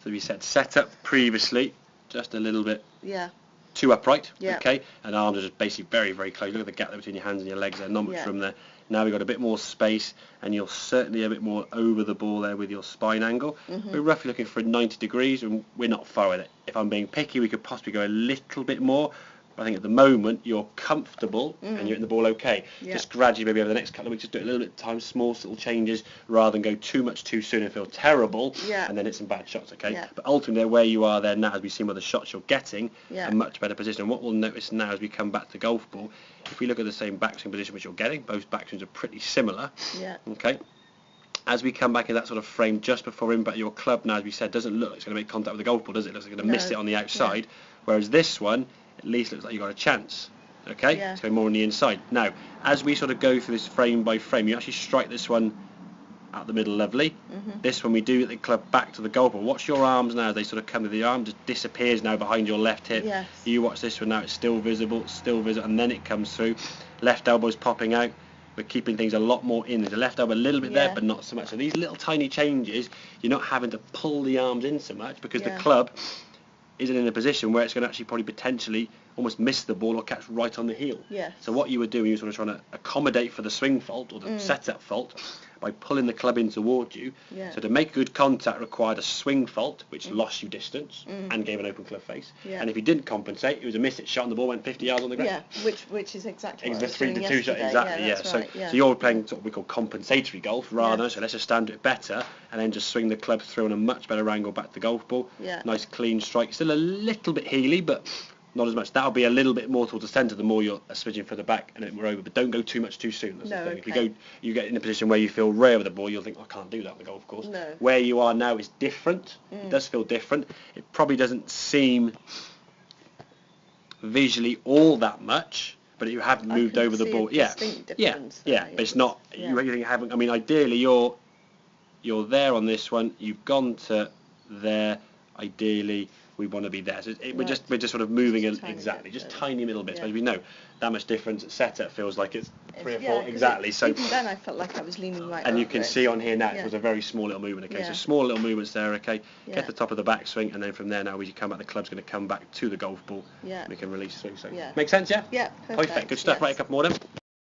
So we said set up previously, just a little bit Yeah. too upright, Yeah. okay, and arms are just basically very, very close. Look at the gap there between your hands and your legs there, not much Yeah. room there. Now we've got a bit more space, and you're certainly a bit more over the ball there with your spine angle. We're roughly looking for 90 degrees, and we're not far with it. If I'm being picky, we could possibly go a little bit more, but I think at the moment you're comfortable and you're hitting the ball okay. Yeah. Just gradually, maybe over the next couple of weeks, just do it a little bit at a time, small little changes, rather than go too much too soon and feel terrible, Yeah. and then hit some bad shots, okay? Yeah. But ultimately, where you are there now, as we've seen with the shots you're getting, Yeah. a much better position. And what we'll notice now as we come back to golf ball, if we look at the same backswing position which you're getting, both backswings are pretty similar. Yeah. Okay. As we come back in that sort of frame just before impact, your club now, as we said, doesn't look like it's going to make contact with the golf ball, does it? It looks like it's going to miss No. it on the outside. Whereas this one, at least looks like you've got a chance. Okay. Yeah. It's going more on the inside. Now, as we sort of go through this frame by frame, you actually strike this one at the middle lovely. This one we do at the club back to the goal ball. Watch your arms now, they sort of come to the arm, just disappears now behind your left hip. Yes. You watch this one now, it's still visible, and then it comes through. Left elbow's popping out. We're keeping things a lot more in. There's a left elbow a little bit there, but not so much. So these little tiny changes, you're not having to pull the arms in so much, because the club isn't in a position where it's going to actually probably potentially almost miss the ball or catch right on the heel. Yes. So what you would do, you're sort of trying to accommodate for the swing fault or the setup fault by pulling the club in towards you. Yeah. So to make good contact required a swing fault, which lost you distance and gave an open club face. Yeah. And if you didn't compensate, it was a miss it shot and the ball went 50 yards on the ground. Yeah, which is exactly what I was doing 3 to 2 shot, yesterday. exactly, yeah. That's So, right, yeah. so you're playing sort of what we call compensatory golf rather than, so let's just stand it better and then just swing the club through on a much better angle back to the golf ball. Yeah. Nice clean strike, still a little bit heely, but not as much. That'll be a little bit more towards the centre the more you're smidging further back and a bit more over, but don't go too much too soon. That's No, the thing. If okay. you get in a position where you feel rare with the ball, you'll think, I can't do that on the golf course. No. Where you are now is different. It does feel different. It probably doesn't seem visually all that much, but you have moved over the ball. Yeah, Yeah, but it's not. You haven't. I mean, ideally, you're there on this one. You've gone to there. Ideally, we want to be there. So we're just sort of moving Just in, tiny exactly, bit, just tiny little bits. yeah. But we know that much difference. Setup feels like it's 3 or 4 'cause exactly. So even then I felt like I was leaning right and you over can it. see on here now it Yeah. was a very small little movement. Okay, Yeah. so small little movements there. Okay, Yeah. get the top of the backswing, and then from there now as you come back, the club's going to come back to the golf ball. Yeah. We can release through. So Yeah. make sense, yeah? Yeah, perfect. Good stuff. Yes. Right, a couple more then.